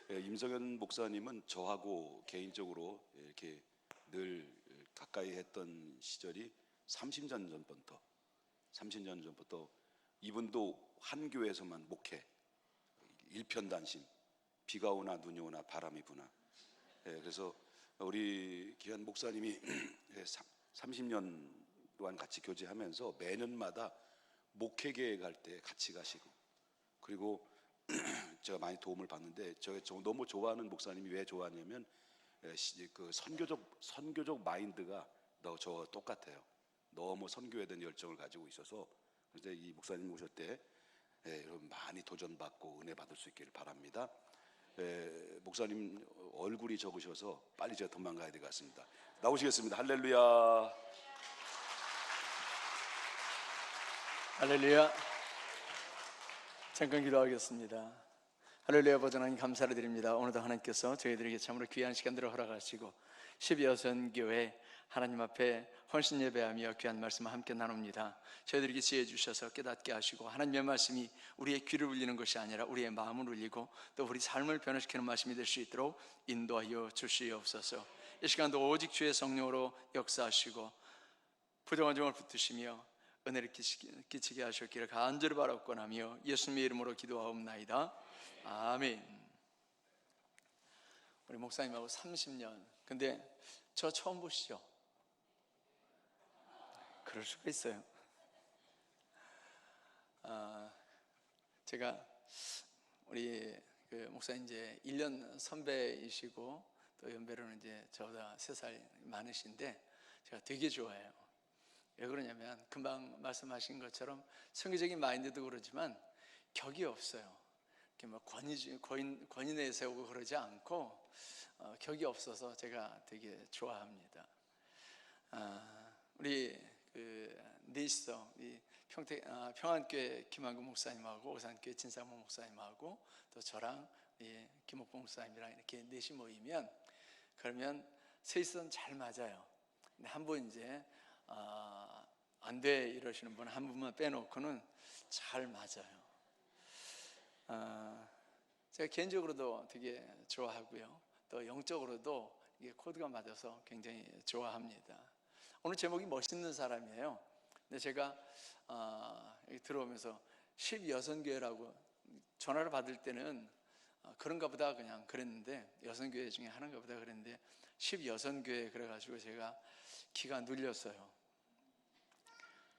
임성현 목사님은 저하고 개인적으로 이렇게 늘 가까이 했던 시절이 30년 전부터 이분도 한 교회에서만 목회, 일편단심, 비가 오나 눈이 오나 바람이 부나. 그래서 우리 귀한 목사님이 30년 동안 같이 교제하면서 매년마다 목회계에 갈 때 같이 가시고, 그리고 제가 많이 도움을 받는데 제가 너무 좋아하는 목사님이 왜 좋아하냐면 그 선교적 마인드가 저 똑같아요. 너무 선교에 대한 열정을 가지고 있어서. 그래서 이 목사님 오실 때 여러분 많이 도전받고 은혜 받을 수 있기를 바랍니다. 목사님 얼굴이 적으셔서 빨리 제가 도망가야 될 것 같습니다. 나오시겠습니다. 할렐루야. 할렐루야. 잠깐 기도하겠습니다. 할렐루야. 보좌 하나님 감사를 드립니다. 오늘도 하나님께서 저희들에게 참으로 귀한 시간들을 허락하시고 12여선교회 하나님 앞에 헌신 예배하며 귀한 말씀을 함께 나눕니다. 저희들에게 지혜 주셔서 깨닫게 하시고, 하나님의 말씀이 우리의 귀를 울리는 것이 아니라 우리의 마음을 울리고 또 우리 삶을 변화시키는 말씀이 될 수 있도록 인도하여 주시옵소서. 이 시간도 오직 주의 성령으로 역사하시고 부정한 종을 붙드시며 은혜를 끼치게 하셨기를 간절히 바라옵고나며 예수님의 이름으로 기도하옵나이다. 아멘. 우리 목사님하고 30년. 근데 저 처음 보시죠? 그럴 수가 있어요. 제가 우리 그 목사님 이제 1년 선배이시고 또 연배로는 이제 저보다 3살 많으신데 제가 되게 좋아해요. 왜 그러냐면 금방 말씀하신 것처럼 성경적인 마인드도 그러지만 격이 없어요. 이렇게 뭐 권위 내세우고 그러지 않고 격이 없어서 제가 되게 좋아합니다. 우리 넷이서 이 평안교회 김한구 목사님하고 오산교회 진상모 목사님하고 또 저랑 김옥봉 목사님이랑 이렇게 넷이 모이면 그러면 셋이서는 잘 맞아요. 근데 한 분 이제 안 돼 이러시는 분 한 분만 빼놓고는 잘 맞아요. 제가 개인적으로도 되게 좋아하고요. 또 영적으로도 이게 코드가 맞아서 굉장히 좋아합니다. 오늘 제목이 멋있는 사람이에요. 근데 제가 여기 들어오면서 12여선교회라고 전화를 받을 때는 그런가 보다 그냥 그랬는데, 여선교회 중에 하나인가 보다 그랬는데 12여선교회 그래가지고 제가 기가 눌렸어요.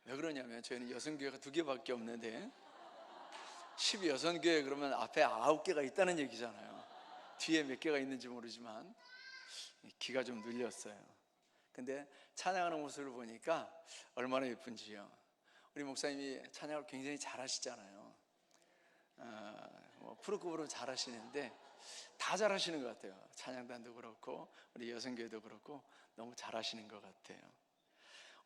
왜 그러냐면 저희는 여선교회가 2개밖에 없는데 12여선교회 그러면 앞에 9개가 있다는 얘기잖아요. 뒤에 몇 개가 있는지 모르지만 기가 좀 눌렸어요. 근데 찬양하는 모습을 보니까 얼마나 예쁜지요. 우리 목사님이 찬양을 굉장히 잘하시잖아요. 프로급으로 잘하시는데 다 잘하시는 것 같아요. 찬양단도 그렇고 우리 여성교회도 그렇고 너무 잘하시는 것 같아요.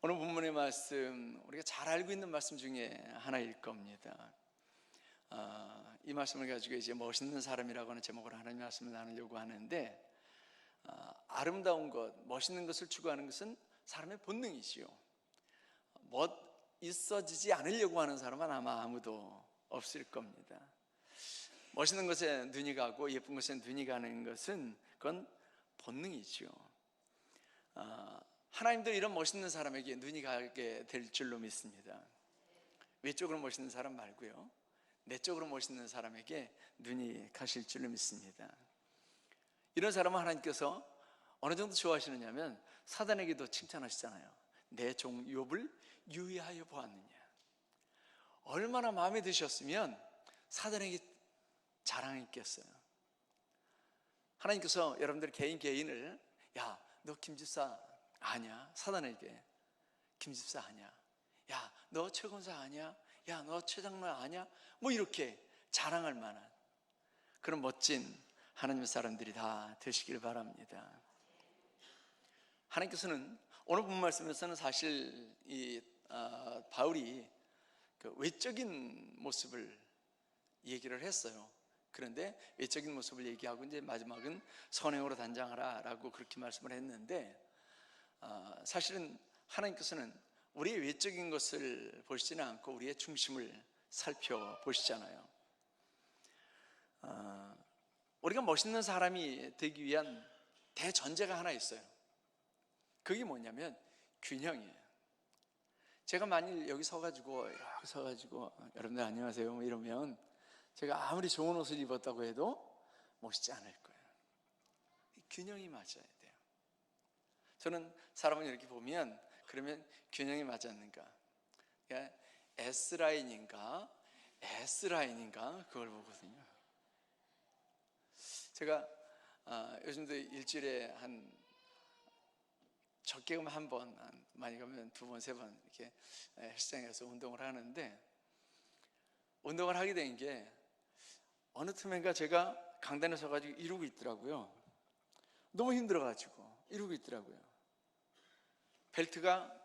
오늘 본문의 말씀, 우리가 잘 알고 있는 말씀 중에 하나일 겁니다. 이 말씀을 가지고 이제 멋있는 사람이라고 하는 제목으로 하나님의 말씀을 나누려고 하는데, 아름다운 것, 멋있는 것을 추구하는 것은 사람의 본능이지요. 멋있어지지 않으려고 하는 사람은 아마 아무도 없을 겁니다. 멋있는 것에 눈이 가고 예쁜 것에 눈이 가는 것은 그건 본능이지요. 하나님도 이런 멋있는 사람에게 눈이 가게 될 줄로 믿습니다. 외적으로 멋있는 사람 말고요, 내적으로 멋있는 사람에게 눈이 가실 줄로 믿습니다. 이런 사람은 하나님께서 어느 정도 좋아하시느냐면 사단에게도 칭찬하시잖아요. 내 종 욥을 유의하여 보았느냐. 얼마나 마음에 드셨으면 사단에게 자랑했겠어요. 하나님께서 여러분들 개인을, 야, 너 김집사 아냐? 사단에게 김집사 아냐? 야, 너 최권사 아냐? 야, 너 최장로 아냐? 뭐 이렇게 자랑할 만한 그런 멋진 하나님의 사람들이 다 되시길 바랍니다. 하나님께서는 오늘 본 말씀에서는 사실 바울이 그 외적인 모습을 얘기를 했어요. 그런데 외적인 모습을 얘기하고 이제 마지막은 선행으로 단장하라 라고 그렇게 말씀을 했는데, 사실은 하나님께서는 우리의 외적인 것을 보시지는 않고 우리의 중심을 살펴보시잖아요. 우리가 멋있는 사람이 되기 위한 대전제가 하나 있어요. 그게 뭐냐면 균형이에요. 제가 만일 여기 서가지고 이렇게 서가지고 여러분들 안녕하세요 뭐 이러면 제가 아무리 좋은 옷을 입었다고 해도 멋있지 않을 거예요. 균형이 맞아야 돼요. 저는 사람을 이렇게 보면 그러면 균형이 맞지 않는가, 그러니까 S라인인가 S라인인가 그걸 보거든요. 제가 요즘도 일주일에 한 적게 가면 한 번, 많이 가면 두 번, 세 번 이렇게 헬스장에 가서 운동을 하는데, 운동을 하게 된 게 어느 틈엔가 제가 강단에 서가지고 이러고 있더라고요. 너무 힘들어가지고 이러고 있더라고요. 벨트가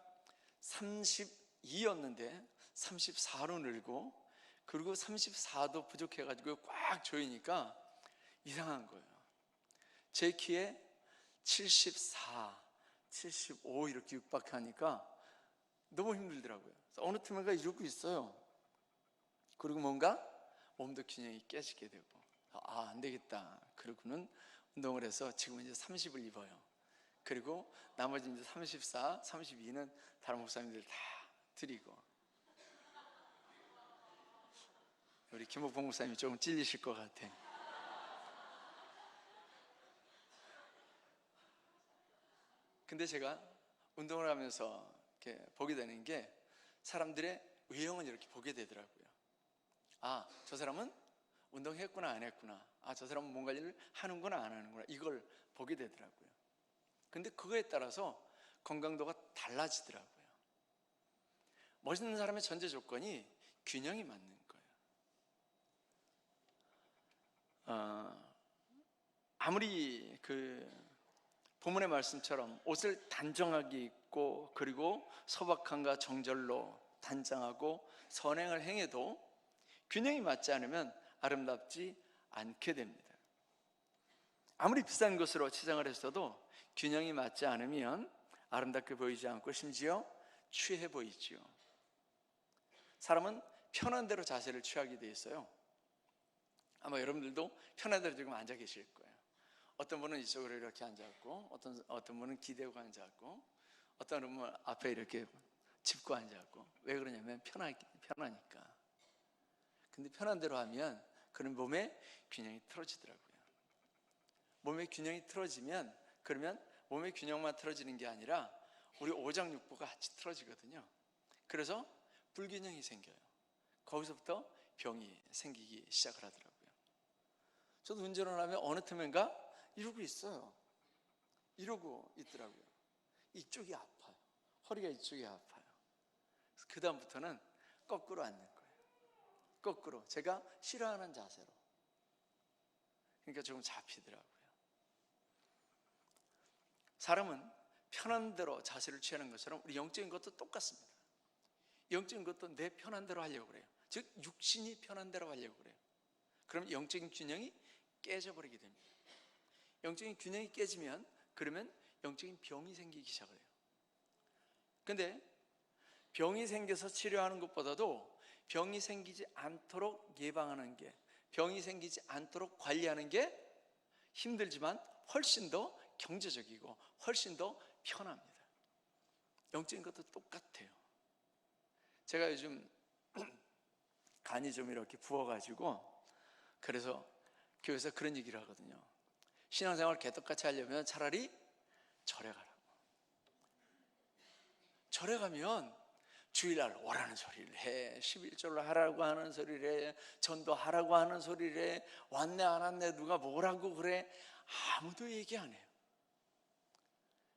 32였는데 34로 늘고, 그리고 34도 부족해가지고 꽉 조이니까 이상한 거예요. 제 키에 74, 75 이렇게 육박하니까 너무 힘들더라고요. 어느 틈에가 이러고 있어요. 그리고 뭔가 몸도 균형이 깨지게 되고, 안 되겠다. 그러고는 운동을 해서 지금 이제 30을 입어요. 그리고 나머지 이제 34, 32는 다른 목사님들 다 드리고. 우리 김옥봉 목사님이 조금 찔리실 것 같아. 근데 제가 운동을 하면서 이렇게 보게 되는 게 사람들의 외형을 이렇게 보게 되더라고요. 저 사람은 운동했구나 안 했구나, 저 사람은 뭔가 일을 하는구나 안 하는구나, 이걸 보게 되더라고요. 근데 그거에 따라서 건강도가 달라지더라고요. 멋있는 사람의 전제 조건이 균형이 맞는 거예요. 아무리 그 본문의 말씀처럼 옷을 단정하게 입고 그리고 소박함과 정절로 단장하고 선행을 행해도 균형이 맞지 않으면 아름답지 않게 됩니다. 아무리 비싼 것으로 치장을 했어도 균형이 맞지 않으면 아름답게 보이지 않고 심지어 취해 보이지요. 사람은 편한 대로 자세를 취하게 돼 있어요. 아마 여러분들도 편한 대로 지금 앉아 계실 거예요. 어떤 분은 이쪽으로 이렇게 앉았고, 어떤 분은 기대고 앉았고, 어떤 분은 앞에 이렇게 짚고 앉았고. 왜 그러냐면 편하니까. 근데 편한 대로 하면 그런 몸의 균형이 틀어지더라고요. 몸의 균형이 틀어지면, 그러면 몸의 균형만 틀어지는 게 아니라 우리 오장육부가 같이 틀어지거든요. 그래서 불균형이 생겨요. 거기서부터 병이 생기기 시작을 하더라고요. 저도 운전을 하면 어느 틈엔가 이러고 있어요. 이러고 있더라고요. 이쪽이 아파요. 허리가 이쪽이 아파요. 그 다음부터는 거꾸로 앉는 거예요. 거꾸로, 제가 싫어하는 자세로. 그러니까 조금 잡히더라고요. 사람은 편한 대로 자세를 취하는 것처럼 우리 영적인 것도 똑같습니다. 영적인 것도 내 편한 대로 하려고 그래요. 즉 육신이 편한 대로 하려고 그래요. 그럼 영적인 균형이 깨져버리게 됩니다. 영적인 균형이 깨지면 그러면 영적인 병이 생기기 시작을 해요. 근데 병이 생겨서 치료하는 것보다도 병이 생기지 않도록 예방하는 게, 병이 생기지 않도록 관리하는 게 힘들지만 훨씬 더 경제적이고 훨씬 더 편합니다. 영적인 것도 똑같아요. 제가 요즘 간이 좀 이렇게 부어가지고, 그래서 교회에서 그런 얘기를 하거든요. 신앙생활 개떡같이 하려면 차라리 절에 가라고. 절에 가면 주일날 오라는 소리를 해, 11절로 하라고 하는 소리를 해, 전도하라고 하는 소리를 해, 왔네 안 왔네 누가 뭐라고 그래, 아무도 얘기 안 해요.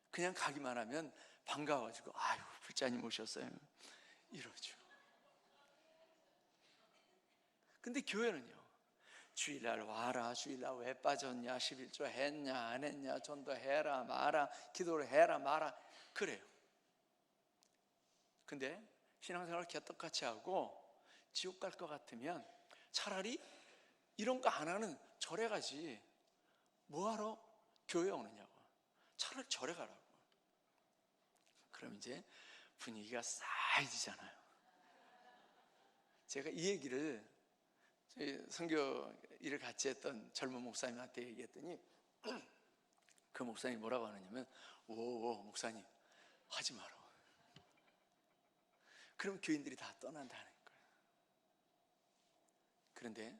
그냥 가기만 하면 반가워가지고 아유 불자님 오셨어요 이러죠. 근데 교회는요, 주일날 와라, 주일날 왜 빠졌냐, 11조 했냐 안 했냐, 전도해라 마라, 기도를 해라 마라, 그래요. 근데 신앙생활을 개떡같이 하고 지옥 갈 것 같으면 차라리 이런 거 안 하는 절에 가지, 뭐하러 교회 오느냐고. 차라리 절에 가라고. 그럼 이제 분위기가 싸해지잖아요. 제가 이 얘기를 저희 선교 일을 같이 했던 젊은 목사님한테 얘기했더니 그 목사님이 뭐라고 하느냐면, 오 목사님 하지 마라. 그럼 교인들이 다 떠난다는 거예요. 그런데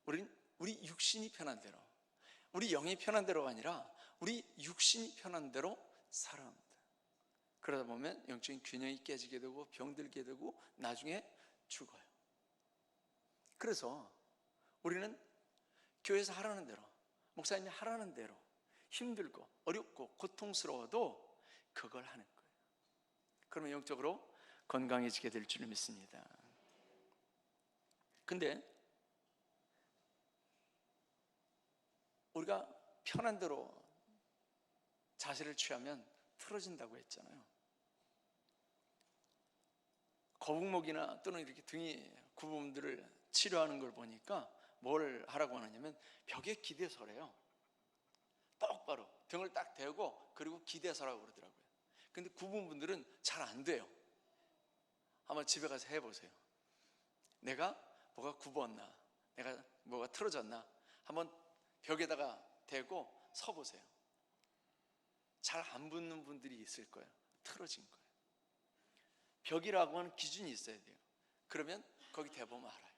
우리 육신이 편한 대로, 우리 영이 편한 대로가 아니라 우리 육신이 편한 대로 살아갑니다. 그러다 보면 영적인 균형이 깨지게 되고 병들게 되고 나중에 죽어요. 그래서 우리는 교회에서 하라는 대로, 목사님이 하라는 대로 힘들고 어렵고 고통스러워도 그걸 하는 거예요. 그러면 영적으로 건강해지게 될 줄 믿습니다. 근데 우리가 편한 대로 자세를 취하면 틀어진다고 했잖아요. 거북목이나 또는 이렇게 등이 구부분들을 치료하는 걸 보니까 뭘 하라고 하느냐면 벽에 기대서래요. 똑바로 등을 딱 대고 그리고 기대서라고 그러더라고요. 근데 구부분들은 잘 안 돼요. 한번 집에 가서 해보세요. 내가 뭐가 굽었나, 내가 뭐가 틀어졌나 한번 벽에다가 대고 서보세요. 잘 안 붙는 분들이 있을 거예요. 틀어진 거예요. 벽이라고 하는 기준이 있어야 돼요. 그러면 거기 대보면 알아요.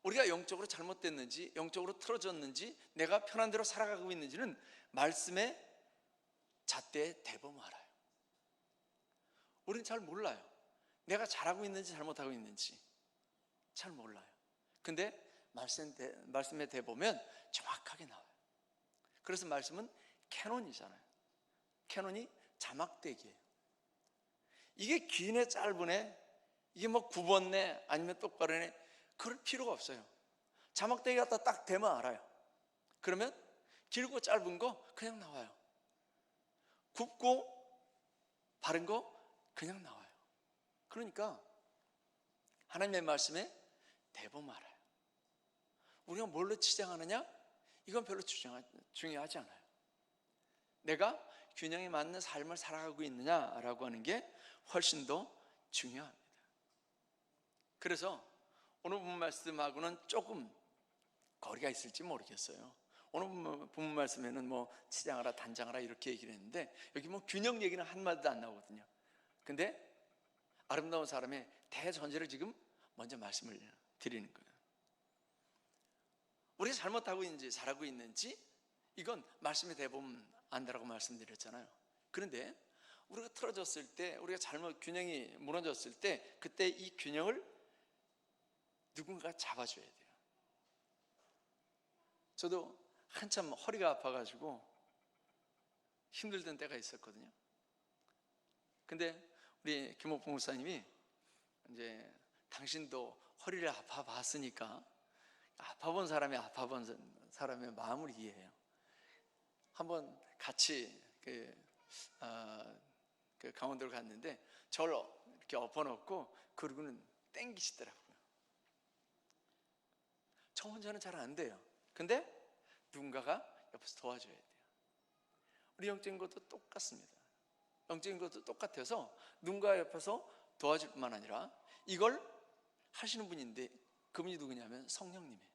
우리가 영적으로 잘못됐는지, 영적으로 틀어졌는지, 내가 편한 대로 살아가고 있는지는 말씀의 잣대에 대보면 알아요. 우리는 잘 몰라요. 내가 잘하고 있는지 잘못하고 있는지 잘 몰라요. 근데 말씀에 대보면 정확하게 나와요. 그래서 말씀은 캐논이잖아요. 캐논이 자막대기예요. 이게 기네 짧으네, 이게 뭐 굽었네 아니면 똑바로네, 그럴 필요가 없어요. 자막대기 갖다 딱 대면 알아요. 그러면 길고 짧은 거 그냥 나와요. 굽고 바른 거 그냥 나와요. 그러니까 하나님의 말씀에 대보면 알아요. 우리가 뭘로 치장하느냐? 이건 별로 중요하지 않아요. 내가 균형에 맞는 삶을 살아가고 있느냐라고 하는 게 훨씬 더 중요합니다. 그래서 오늘 본문 말씀하고는 조금 거리가 있을지 모르겠어요. 오늘 본문 말씀에는 뭐 치장하라 단장하라 이렇게 얘기를 했는데 여기 뭐 균형 얘기는 한마디도 안 나오거든요. 근데 아름다운 사람의 대전제를 지금 먼저 말씀을 드리는 거예요. 우리가 잘못하고 있는지 잘하고 있는지 이건 말씀에 대보면 안다라고 말씀드렸잖아요. 그런데 우리가 틀어졌을 때, 우리가 잘못 균형이 무너졌을 때 그때 이 균형을 누군가 잡아줘야 돼요. 저도 한참 허리가 아파가지고 힘들던 때가 있었거든요. 근데 우리 김옥봉 목사님이 이제 당신도 허리를 아파봤으니까 아파본 사람이 아파본 사람의 마음을 이해해요. 한번 같이 그 강원도를 갔는데 저를 이렇게 엎어놓고 그러고는 땡기시더라고요. 저 혼자는 잘 안 돼요. 근데 누군가가 옆에서 도와줘야 돼요. 우리 영적인 것도 똑같습니다. 영적인 것도 똑같아서 누군가 옆에서 도와줄 뿐만 아니라 이걸 하시는 분인데 그분이 누구냐면 성령님이에요.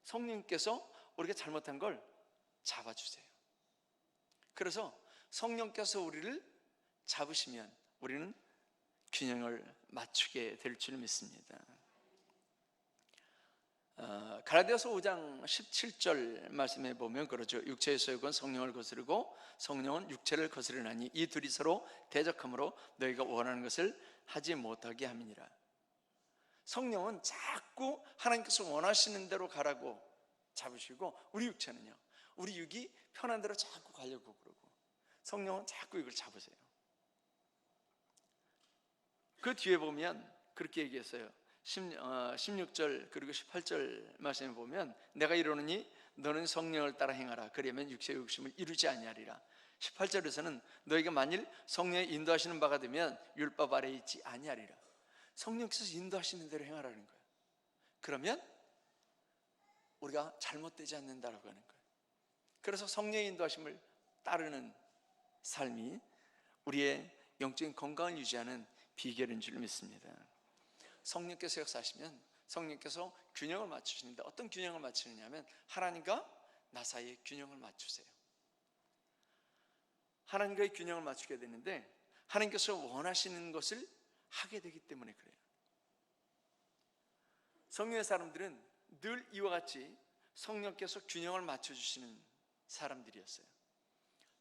성령님께서 우리가 잘못한 걸 잡아주세요. 그래서 성령께서 우리를 잡으시면 우리는 균형을 맞추게 될 줄 믿습니다. 갈라디아서 5장 17절 말씀에 보면 그러죠. 육체의 소욕은 성령을 거스르고 성령은 육체를 거스르나니 이 둘이 서로 대적함으로 너희가 원하는 것을 하지 못하게 함이니라. 성령은 자꾸 하나님께서 원하시는 대로 가라고 잡으시고 우리 육체는요, 우리 육이 편한 대로 자꾸 가려고 그러고 성령은 자꾸 이걸 잡으세요. 그 뒤에 보면 그렇게 얘기했어요. 16절 그리고 18절 말씀에 보면 내가 이르노니 너는 성령을 따라 행하라. 그러면 육체의 욕심을 이루지 아니하리라. 18절에서는 너희가 만일 성령의 인도하시는 바가 되면 율법 아래에 있지 아니하리라. 성령께서 인도하시는 대로 행하라는 거예요. 그러면 우리가 잘못되지 않는다라고 하는 거예요. 그래서 성령의 인도하심을 따르는 삶이 우리의 영적인 건강을 유지하는 비결인 줄 믿습니다. 성령께서 역사하시면 성령께서 균형을 맞추시는데 어떤 균형을 맞추느냐 하면 하나님과 나 사이의 균형을 맞추세요. 하나님과의 균형을 맞추게 되는데 하나님께서 원하시는 것을 하게 되기 때문에 그래요. 성령의 사람들은 늘 이와 같이 성령께서 균형을 맞춰주시는 사람들이었어요.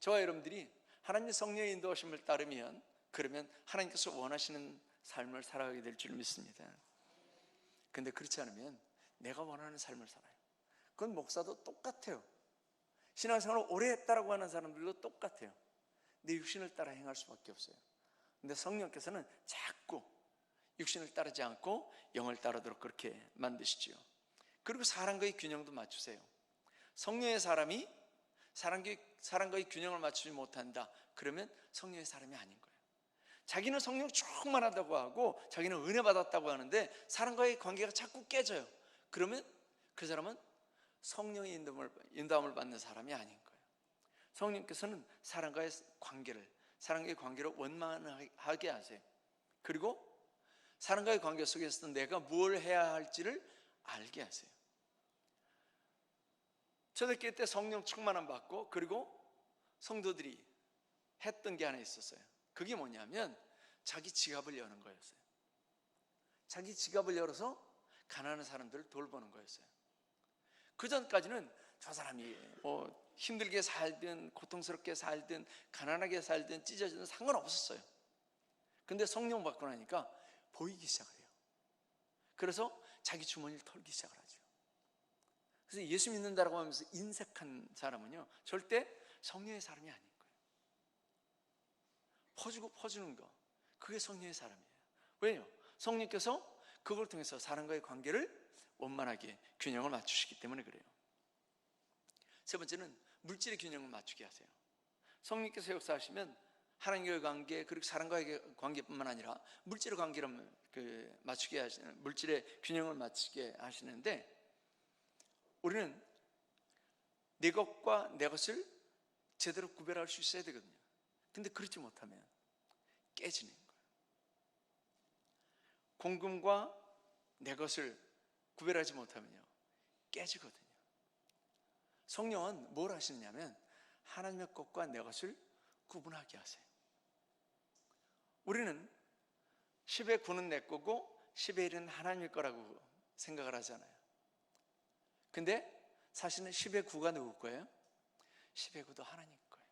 저와 여러분들이 하나님의 성령의 인도하심을 따르면 그러면 하나님께서 원하시는 삶을 살아가게 될 줄 믿습니다. 근데 그렇지 않으면 내가 원하는 삶을 살아요. 그건 목사도 똑같아요. 신앙생활을 오래 했다라고 하는 사람들도 똑같아요. 내 육신을 따라 행할 수밖에 없어요. 근데 성령께서는 자꾸 육신을 따르지 않고 영을 따르도록 그렇게 만드시지요. 그리고 사람과의 균형도 맞추세요. 성령의 사람이 사람과의 균형을 맞추지 못한다. 그러면 성령의 사람이 아닌 거예요. 자기는 성령 충만하다고 하고 자기는 은혜 받았다고 하는데 사람과의 관계가 자꾸 깨져요. 그러면 그 사람은 성령의 인도함을 받는 사람이 아닌 거예요. 성령께서는 사람과의 관계를 원만하게 하세요. 그리고 사람과의 관계 속에서 내가 뭘 해야 할지를 알게 하세요. 초대교회 때 성령 충만함 받고 그리고 성도들이 했던 게 하나 있었어요. 그게 뭐냐면 자기 지갑을 여는 거였어요. 자기 지갑을 열어서 가난한 사람들을 돌보는 거였어요. 그 전까지는 저 사람이 힘들게 살든 고통스럽게 살든 가난하게 살든 찢어지든 상관없었어요. 근데 성령 받고 나니까 보이기 시작을 해요. 그래서 자기 주머니를 털기 시작을 하죠. 그래서 예수 믿는다라고 하면서 인색한 사람은요 절대 성령의 사람이 아닌 거예요. 퍼주고 퍼주는 거, 그게 성령의 사람이에요. 왜요? 성령께서 그걸 통해서 사람과의 관계를 원만하게 균형을 맞추시기 때문에 그래요. 세 번째는 물질의 균형을 맞추게 하세요. 성령께서 역사하시면 하나님과의 관계 그리고 사람과의 관계뿐만 아니라 물질의 관계를 맞추게 하시는, 물질의 균형을 맞추게 하시는데 우리는 내 것과 내 것을 제대로 구별할 수 있어야 되거든요. 근데 그렇지 못하면 깨지는 거예요. 공금과 내 것을 구별하지 못하면요 깨지거든요. 성령은 뭘 하시느냐면 하나님의 것과 내 것을 구분하게 하세요. 우리는 10의 9는 내 거고 10의 1은 하나님의 거라고 생각을 하잖아요. 근데 사실은 10의 9가 누구 거예요? 10의 9도 하나님 거예요.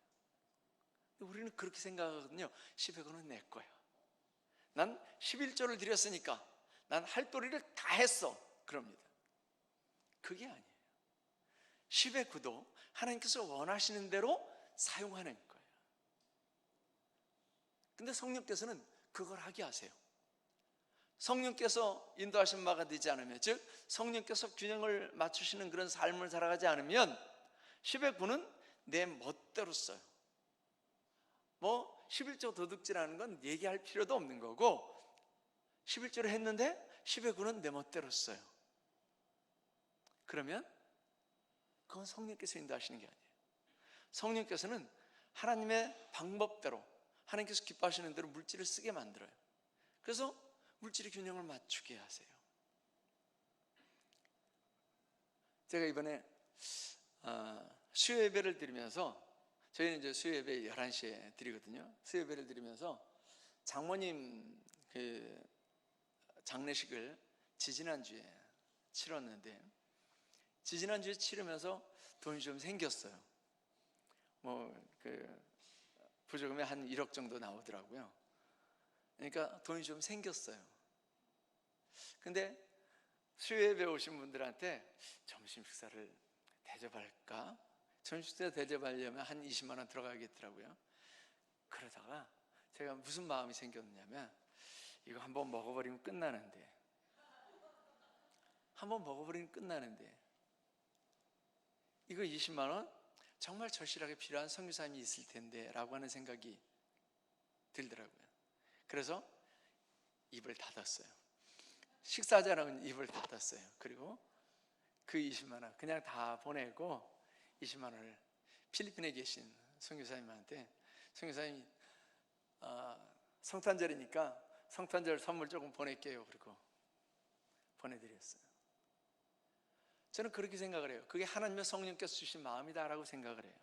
우리는 그렇게 생각하거든요. 10의 9는 내 거야. 난 11조를 드렸으니까 난 할 도리를 다 했어. 그럽니다. 그게 아니에요. 10의 9도 하나님께서 원하시는 대로 사용하는 거예요. 근데 성령께서는 그걸 하게 하세요. 성령께서 인도하신 바가 되지 않으면, 즉 성령께서 균형을 맞추시는 그런 삶을 살아가지 않으면 10의 9는 내 멋대로 써요. 11조 도둑질하는 건 얘기할 필요도 없는 거고 11조를 했는데 10의 9는 내 멋대로 써요. 그러면 그건 성령께서 인도하시는 게 아니에요. 성령께서는 하나님의 방법대로 하나님께서 기뻐하시는 대로 물질을 쓰게 만들어요. 그래서 물질의 균형을 맞추게 하세요. 제가 이번에 수요 예배를 드리면서, 저희는 이제 수요 예배 11시에 드리거든요. 수요 예배를 드리면서 장모님 장례식을 지지난주에 치렀는데, 지지난주에 치르면서 돈이 좀 생겼어요. 부조금이 한 1억 정도 나오더라고요. 그러니까 돈이 좀 생겼어요. 근데 수요예배 오신 분들한테 점심 식사를 대접할까? 점심 식사 대접하려면 한 20만 원 들어가겠더라고요. 그러다가 제가 무슨 마음이 생겼냐면, 이거 한번 먹어버리면 끝나는데, 이거 20만 원 정말 절실하게 필요한 선교사님이 있을 텐데 라고 하는 생각이 들더라고요. 그래서 입을 닫았어요. 식사하자라고 입을 닫았어요. 그리고 그 20만 원 그냥 다 보내고 20만 원을 필리핀에 계신 선교사님한테, 선교사님이 성탄절이니까 성탄절 선물 조금 보낼게요. 그리고 보내드렸어요. 저는 그렇게 생각을 해요. 그게 하나님의 성령께서 주신 마음이다라고 생각을 해요.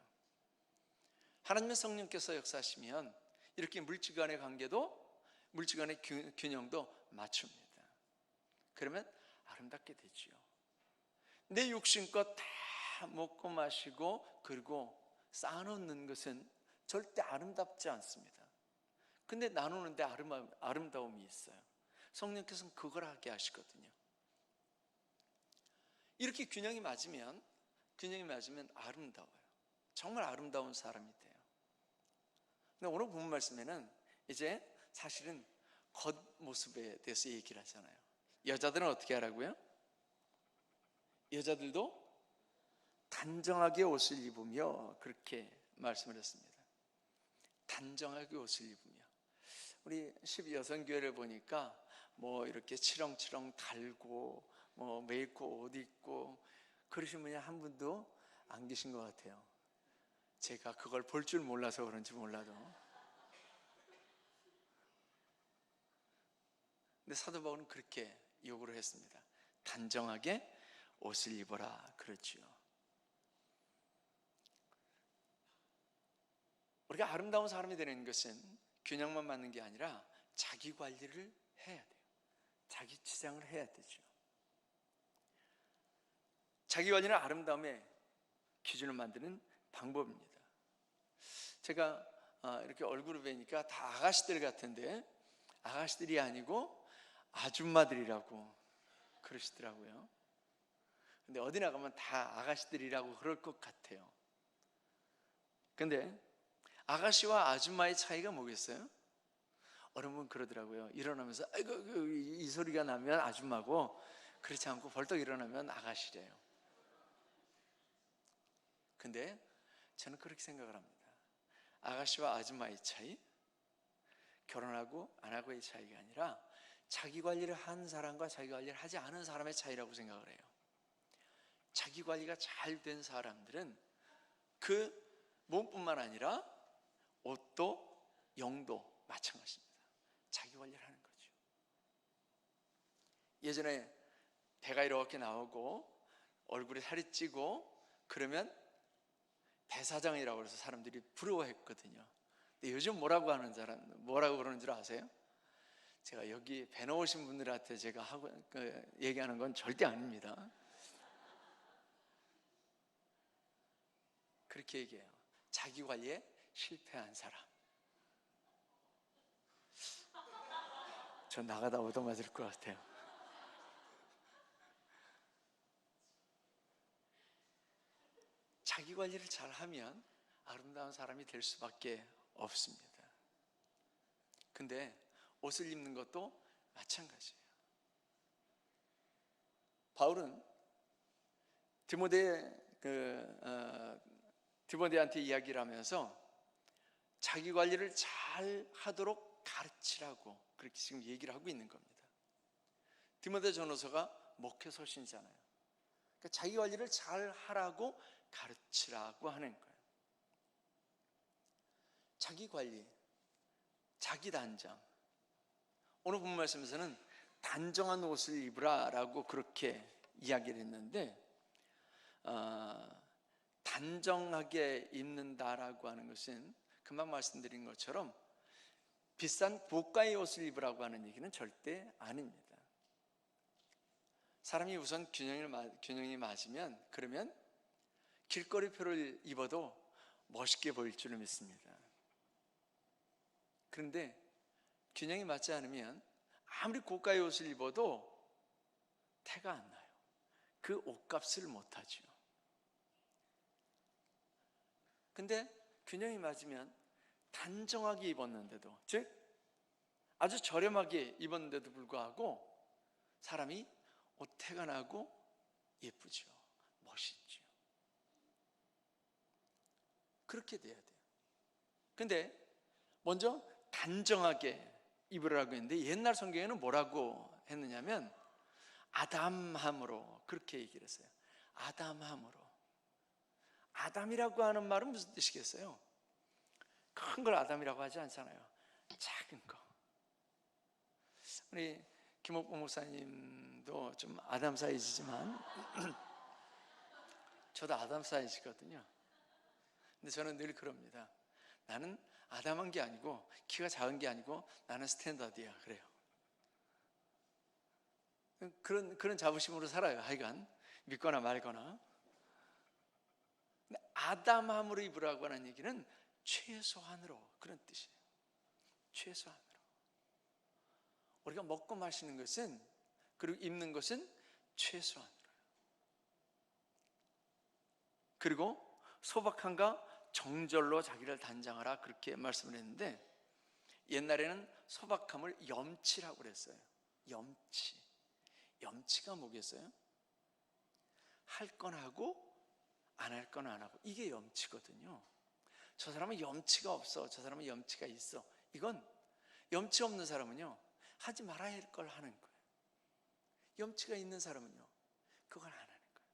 하나님의 성령께서 역사하시면 이렇게 물질 간의 관계도, 물질 간의 균형도 맞춥니다. 그러면 아름답게 되지요. 내 욕심껏 다 먹고 마시고 그리고 쌓아놓는 것은 절대 아름답지 않습니다. 근데 나누는데 아름다움이 있어요. 성령께서는 그걸 하게 하시거든요. 이렇게 균형이 맞으면 아름다워요. 정말 아름다운 사람이 돼요. 근데 오늘 본문 말씀에는 이제 사실은 겉모습에 대해서 얘기를 하잖아요. 여자들은 어떻게 하라고요? 여자들도 단정하게 옷을 입으며, 그렇게 말씀을 했습니다. 단정하게 옷을 입으며. 우리 12여성교회를 보니까 뭐 이렇게 치렁치렁 달고 뭐 메이크 옷 입고 그러신 분이 한 분도 안 계신 것 같아요. 제가 그걸 볼 줄 몰라서 그런지 몰라도. 근데 사도 바울은 그렇게 요구를 했습니다. 단정하게 옷을 입어라 그랬지요. 우리가 아름다운 사람이 되는 것은 균형만 맞는 게 아니라 자기 관리를 해야 돼요. 자기 치장을 해야 되죠. 자기 관리는 아름다움의 기준을 만드는 방법입니다. 제가 이렇게 얼굴을 뵈니까 다 아가씨들 같은데, 아가씨들이 아니고 아줌마들이라고 그러시더라고요. 근데 어디 나가면 다 아가씨들이라고 그럴 것 같아요. 근데 아가씨와 아줌마의 차이가 뭐겠어요? 어느 분 그러더라고요. 일어나면서 아이고 이 소리가 나면 아줌마고, 그렇지 않고 벌떡 일어나면 아가씨래요. 근데 저는 그렇게 생각을 합니다. 아가씨와 아줌마의 차이, 결혼하고 안 하고의 차이가 아니라 자기 관리를 한 사람과 자기 관리를 하지 않은 사람의 차이라고 생각을 해요. 자기 관리가 잘 된 사람들은 그 몸뿐만 아니라 옷도 영도 마찬가지입니다. 자기 관리를 하는 거죠. 예전에 배가 이렇게 나오고 얼굴에 살이 찌고 그러면 배사장이라고 해서 사람들이 부러워했거든요. 근데 요즘 뭐라고 그러는 줄 아세요? 제가 여기 배 나오신 분들한테 제가 얘기하는 건 절대 아닙니다. 그렇게 얘기해요. 자기 관리에 실패한 사람. 저 나가다 얻어맞을 것 같아요. 자기 관리를 잘하면 아름다운 사람이 될 수밖에 없습니다. 근데 옷을 입는 것도 마찬가지예요. 바울은 디모데한테 이야기를 하면서 자기 관리를 잘 하도록 가르치라고 그렇게 지금 얘기를 하고 있는 겁니다. 디모데 전후서가 목회서신이잖아요. 그러니까 자기 관리를 잘 하라고 가르치라고 하는 거예요. 자기 관리, 자기 단장. 오늘 본문 말씀에서는 단정한 옷을 입으라라고 그렇게 이야기를 했는데, 단정하게 입는다라고 하는 것은 금방 말씀드린 것처럼 비싼 고가의 옷을 입으라고 하는 얘기는 절대 아닙니다. 사람이 우선 균형이 맞으면, 그러면 길거리표를 입어도 멋있게 보일 줄을 믿습니다. 그런데 균형이 맞지 않으면 아무리 고가의 옷을 입어도 태가 안 나요. 그 옷값을 못하죠. 근데 균형이 맞으면 단정하게 입었는데도, 즉 아주 저렴하게 입었는데도 불구하고 사람이 옷태가 나고 예쁘죠. 멋있죠. 그렇게 돼야 돼요. 근데 먼저 단정하게 입으라고 했는데, 옛날 성경에는 뭐라고 했느냐면 아담함으로 그렇게 얘기를 했어요. 아담함으로. 아담이라고 하는 말은 무슨 뜻이겠어요? 큰 걸 아담이라고 하지 않잖아요. 작은 거. 우리 김옥봉 목사님 목사님도 좀 아담 사이즈지만 저도 아담 사이즈거든요. 근데 저는 늘 그럽니다. 나는 아담한 게 아니고 키가 작은 게 아니고 나는 스탠다드야. 그래요. 그런 자부심으로 살아요. 하여간 믿거나 말거나. 근데 아담함으로 입으라고 하는 얘기는 최소한으로, 그런 뜻이에요. 최소한으로. 우리가 먹고 마시는 것은, 그리고 입는 것은 최소한으로. 그리고 소박함과 정절로 자기를 단장하라, 그렇게 말씀을 했는데, 옛날에는 소박함을 염치라고 그랬어요. 염치. 염치가 뭐겠어요? 할 건 하고 안 할 건 안 하고, 이게 염치거든요. 저 사람은 염치가 없어, 저 사람은 염치가 있어. 이건 염치 없는 사람은요, 하지 말아야 할 걸 하는 거예요. 염치가 있는 사람은요, 그걸 안 하는 거예요.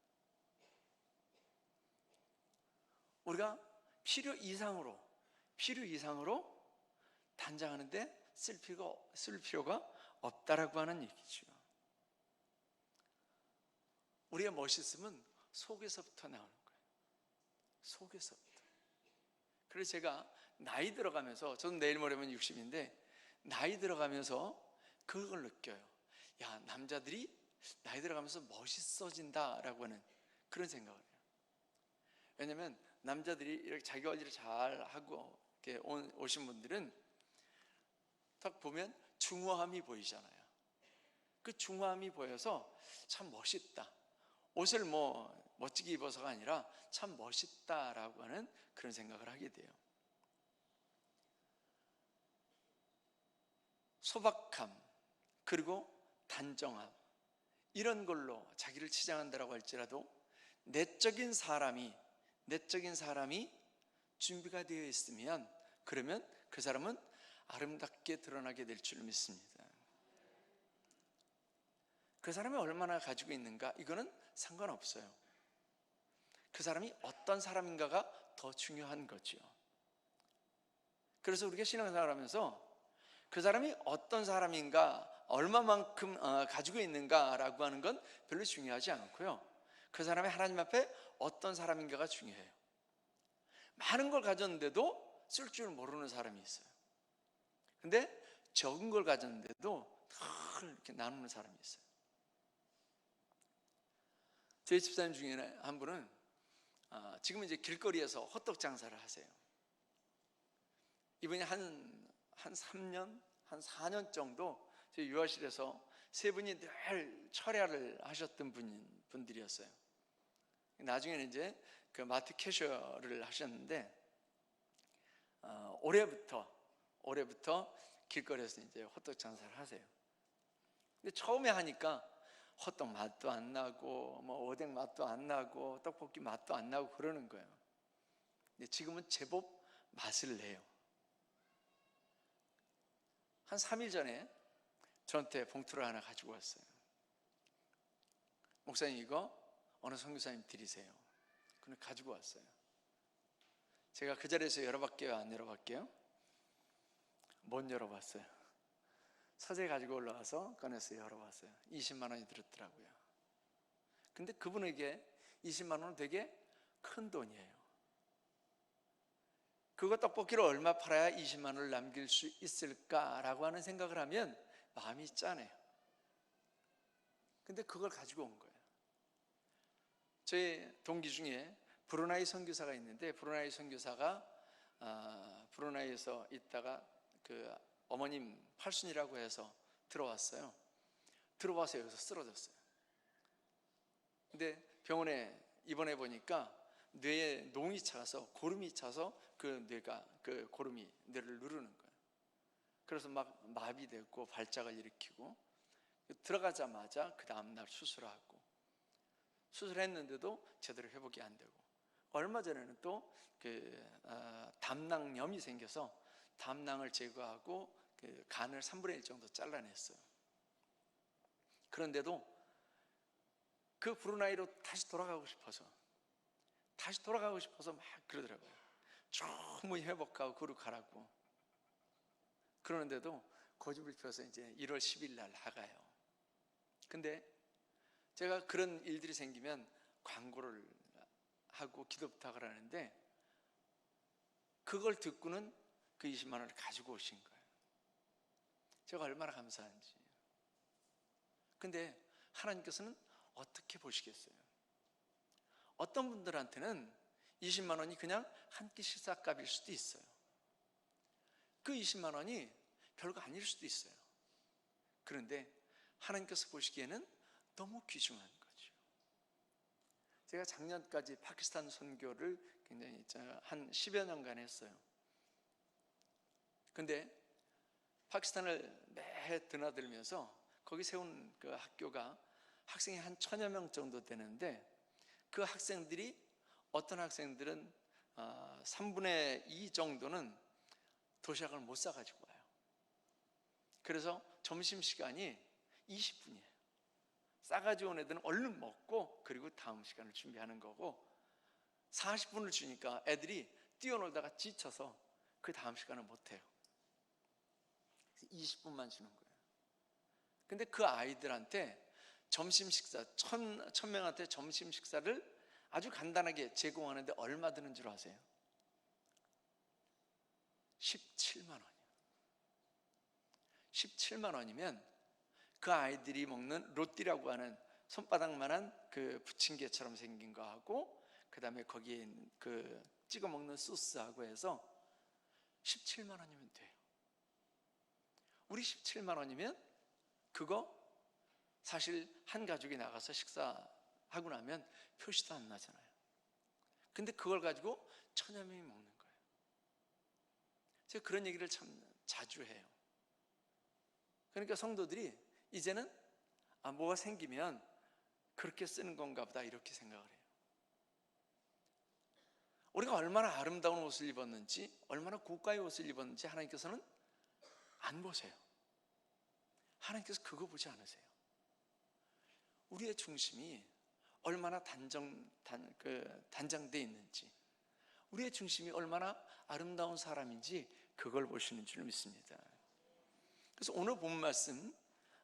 우리가 필요 이상으로 단장하는데 쓸 필요가 없다라고 하는 얘기죠. 우리가 멋있으면 속에서부터 나오는 거예요. 속에서부터. 그래서 제가 나이 들어가면서, 저는 내일 모레면 60인데 나이 들어가면서 그걸 느껴요. 야, 남자들이 나이 들어가면서 멋있어진다라고 하는 그런 생각을 해요. 왜냐하면 남자들이 이렇게 자기 관리를 잘 하고 이렇게 오신 분들은 딱 보면 중후함이 보이잖아요. 그 중후함이 보여서 참 멋있다. 옷을 뭐 멋지게 입어서가 아니라 참 멋있다라고 하는 그런 생각을 하게 돼요. 소박함, 그리고 단정함, 이런 걸로 자기를 치장한다라고 할지라도 내적인 사람이 준비가 되어 있으면, 그러면 그 사람은 아름답게 드러나게 될 줄 믿습니다. 그 사람이 얼마나 가지고 있는가, 이거는 상관없어요. 그 사람이 어떤 사람인가가 더 중요한 거죠. 그래서 우리가 신앙생활을 하면서 그 사람이 어떤 사람인가, 얼마만큼 가지고 있는가라고 하는 건 별로 중요하지 않고요, 그 사람이 하나님 앞에 어떤 사람인가가 중요해요. 많은 걸 가졌는데도 쓸 줄 모르는 사람이 있어요. 근데 적은 걸 가졌는데도 늘 이렇게 나누는 사람이 있어요. 저희 집사님 중에 한 분은 지금 이제 길거리에서 호떡 장사를 하세요. 이분이 한 3년, 한 4년 정도 저희 유아실에서 세 분이 늘 철야를 하셨던 분들이었어요. 나중에는 이제 그 마트 캐셔를 하셨는데, 올해부터 길거리에서 이제 호떡 장사를 하세요. 근데 처음에 하니까 호떡 맛도 안 나고, 뭐 오뎅 맛도 안 나고, 떡볶이 맛도 안 나고 그러는 거예요. 근데 지금은 제법 맛을 내요. 한 3일 전에 저한테 봉투를 하나 가지고 왔어요. 목사님, 이거 어느 선교사님 드리세요. 그걸 가지고 왔어요. 제가 그 자리에서 열어볼게요, 안 열어볼게요? 못 열어봤어요. 서재 가지고 올라와서 꺼내서 열어봤어요. 20만 원이 들었더라고요. 근데 그분에게 20만 원은 되게 큰 돈이에요. 그거 떡볶이를 얼마 팔아야 20만 원을 남길 수 있을까라고 하는 생각을 하면 마음이 짠해요. 근데 그걸 가지고 온 거예요. 저희 동기 중에 브루나이 선교사가 있는데, 브루나이 선교사가 브루나이에서 있다가 그 어머님 팔순이라고 해서 들어왔어요. 들어와서 여기서 쓰러졌어요. 근데 병원에 입원해 보니까 뇌에 농이 차서, 고름이 차서 그 뇌가, 그 고름이 뇌를 누르는 거예요. 그래서 막 마비됐고 발작을 일으키고, 들어가자마자 그 다음날 수술하고, 수술했는데도 제대로 회복이 안 되고, 얼마 전에는 또 담낭염이 생겨서 담낭을 제거하고 그 간을 3분의 1 정도 잘라냈어요. 그런데도 그 브루나이로 다시 돌아가고 싶어서 막 그러더라고요. 충분히 회복하고 거룩하라고. 그러는데도 고집을 펴서 이제 1월 10일 날 나가요. 근데 제가 그런 일들이 생기면 광고를 하고 기도 부탁을 하는데, 그걸 듣고는 그 20만 원을 가지고 오신 거예요. 제가 얼마나 감사한지. 근데 하나님께서는 어떻게 보시겠어요? 어떤 분들한테는 20만 원이 그냥 한 끼 식사값일 수도 있어요. 그 20만 원이 별거 아닐 수도 있어요. 그런데 하나님께서 보시기에는 너무 귀중한 거죠. 제가 작년까지 파키스탄 선교를 굉장히 한 10여 년간 했어요. 근데 파키스탄을 매해 드나들면서 거기 세운 그 학교가 학생이 한 1000여 명 정도 되는데, 그 학생들이, 어떤 학생들은 3분의 2 정도는 도시락을 못 싸가지고 와요. 그래서 점심시간이 20분이에요. 싸가지고 온 애들은 얼른 먹고 그리고 다음 시간을 준비하는 거고, 40분을 주니까 애들이 뛰어놀다가 지쳐서 그 다음 시간을 못해요. 20분만 주는 거예요. 근데 그 아이들한테 점심 식사, 1000명한테 점심 식사를 아주 간단하게 제공하는데 얼마 드는 줄 아세요? 17만 원이요. 17만 원이면 그 아이들이 먹는 로띠라고 하는 손바닥만한 그 부침개처럼 생긴 거하고, 그 다음에 거기에 그 찍어 먹는 소스하고 해서 17만 원이면 돼요. 우리 17만 원이면 그거 사실 한 가족이 나가서 식사하고 나면 표시도 안 나잖아요. 근데 그걸 가지고 1000여 명이 먹는 거예요. 제가 그런 얘기를 참 자주 해요. 그러니까 성도들이 이제는 뭐가 생기면 그렇게 쓰는 건가 보다, 이렇게 생각을 해요. 우리가 얼마나 아름다운 옷을 입었는지, 얼마나 고가의 옷을 입었는지 하나님께서는 안 보세요. 하나님께서 그거 보지 않으세요. 우리의 중심이 얼마나 단장되어 있는지, 우리의 중심이 얼마나 아름다운 사람인지 그걸 보시는 줄 믿습니다. 그래서 오늘 본 말씀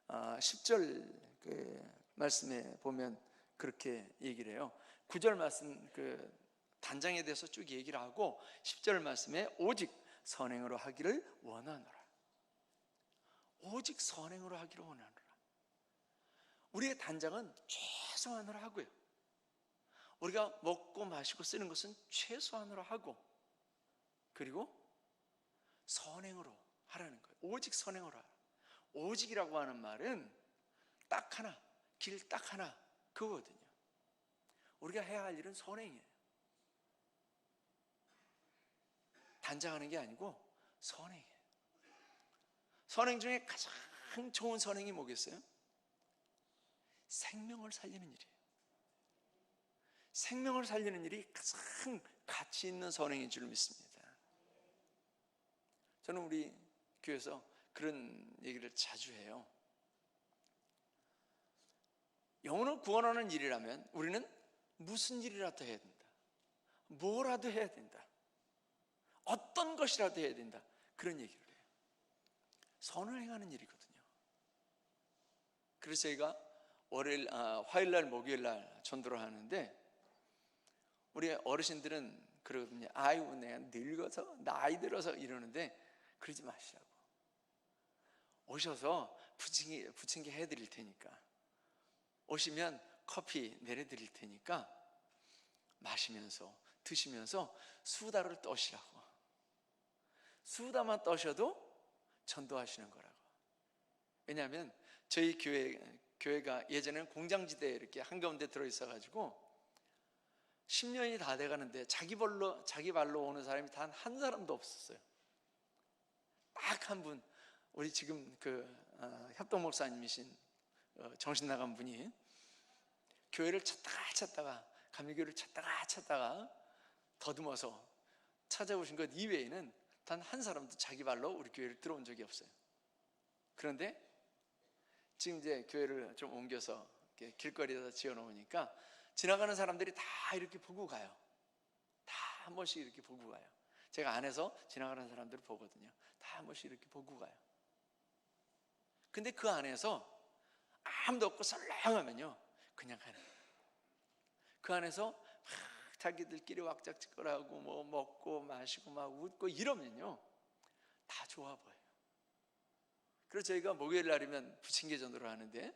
10절 그 말씀에 보면 그렇게 얘기를 해요. 9절 말씀 그 단장에 대해서 쭉 얘기를 하고, 10절 말씀에 오직 선행으로 하기를 원하노라. 오직 선행으로 하기를 원하노라. 우리의 단장은 최소한으로 하고요, 우리가 먹고 마시고 쓰는 것은 최소한으로 하고, 그리고 선행으로 하라는 거예요. 오직 선행으로 하라. 오직이라고 하는 말은 딱 하나, 길 딱 하나, 그거거든요. 우리가 해야 할 일은 선행이에요. 단장하는 게 아니고 선행이에요. 선행 중에 가장 좋은 선행이 뭐겠어요? 생명을 살리는 일이에요. 생명을 살리는 일이 가장 가치 있는 선행인 줄 믿습니다. 저는 우리 교회에서 그런 얘기를 자주 해요. 영혼을 구원하는 일이라면 우리는 무슨 일이라도 해야 된다, 뭐라도 해야 된다, 어떤 것이라도 해야 된다, 그런 얘기를 해요. 선을 행하는 일이거든요. 그래서 저희가 화요일날 목요일날 전도를 하는데, 우리 어르신들은 그러거든요. 아이고 내가 늙어서 나이 들어서 이러는데 그러지 마시라고. 오셔서 부침개 해드릴 테니까, 오시면 커피 내려드릴 테니까 마시면서 드시면서 수다를 떠시라고. 수다만 떠셔도 전도하시는 거라고. 왜냐하면 저희 교회가 예전에는 공장지대에 이렇게 한가운데 들어있어가지고 10년이 다 돼가는데 자기 발로 오는 사람이 단 한 사람도 없었어요. 딱 한 분, 우리 지금 협동 목사님이신 정신 나간 분이 교회를 찾다가 감리교회를 찾다가 더듬어서 찾아오신 것 이외에는 단 한 사람도 자기 발로 우리 교회를 들어온 적이 없어요. 그런데 지금 이제 교회를 좀 옮겨서 길거리에다 지어놓으니까 지나가는 사람들이 다 이렇게 보고 가요. 다 한 번씩 이렇게 보고 가요. 제가 안에서 지나가는 사람들을 보거든요. 다 한 번씩 이렇게 보고 가요. 근데 그 안에서 아무도 없고 썰렁하면요, 그냥 하는 거예요. 그 안에서 막 자기들끼리 왁작지껄하고 뭐 먹고 마시고 막 웃고 이러면요 다 좋아 보여요. 그래서 저희가 목요일 날이면 부침개 전도를 하는데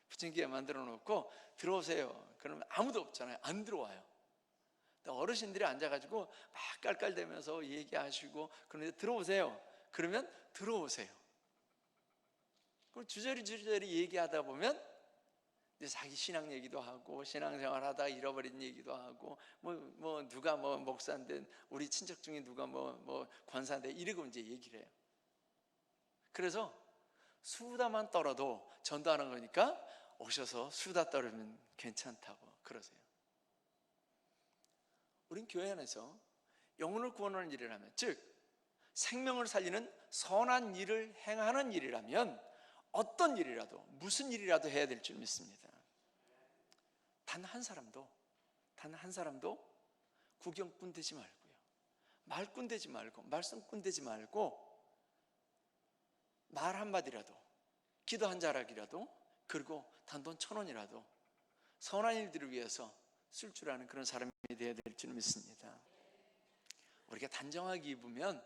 부침개 만들어 놓고 들어오세요. 그러면 아무도 없잖아요. 안 들어와요. 어르신들이 앉아가지고 막 깔깔대면서 얘기하시고 그런데 들어오세요. 그러면 들어오세요. 그럼 주저리 얘기하다 보면 이제 자기 신앙 얘기도 하고 신앙생활 하다가 잃어버린 얘기도 하고 뭐 누가 뭐 목사인데 우리 친척 중에 누가 뭐 권사인데 이러고 이제 얘기를 해요. 그래서 수다만 떨어도 전도하는 거니까 오셔서 수다 떨으면 괜찮다고 그러세요. 우린 교회 안에서 영혼을 구원하는 일을 하면, 즉 생명을 살리는 선한 일을 행하는 일이라면 어떤 일이라도 무슨 일이라도 해야 될 줄 믿습니다. 단 한 사람도 구경꾼 되지 말고요, 말꾼 되지 말고 말썽꾼 되지 말고 말 한마디라도 기도 한 자락이라도 그리고 단돈 1,000원이라도 선한 일들을 위해서 쓸 줄 아는 그런 사람이 되어야 될 줄 믿습니다. 우리가 단정하게 입으면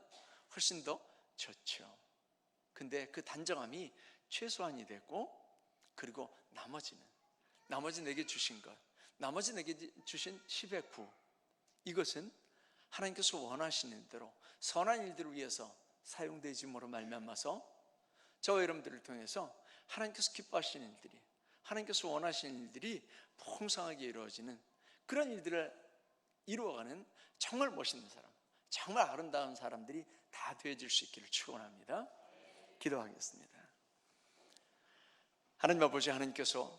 훨씬 더 좋죠. 근데 그 단정함이 최소한이 되고 그리고 나머지 내게 주신 것, 나머지 내게 주신 10의 9, 이것은 하나님께서 원하시는 대로 선한 일들을 위해서 사용되심으로 말미암아서 저와 여러분들을 통해서 하나님께서 기뻐하시는 일들이, 하나님께서 원하시는 일들이 풍성하게 이루어지는 그런 일들을 이루어가는 정말 멋있는 사람, 정말 아름다운 사람들이 다 되어질 수 있기를 축원합니다. 기도하겠습니다. 하나님 아버지, 하나님께서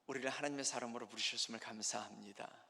우리를 하나님의 사람으로 부르셨음을 감사합니다.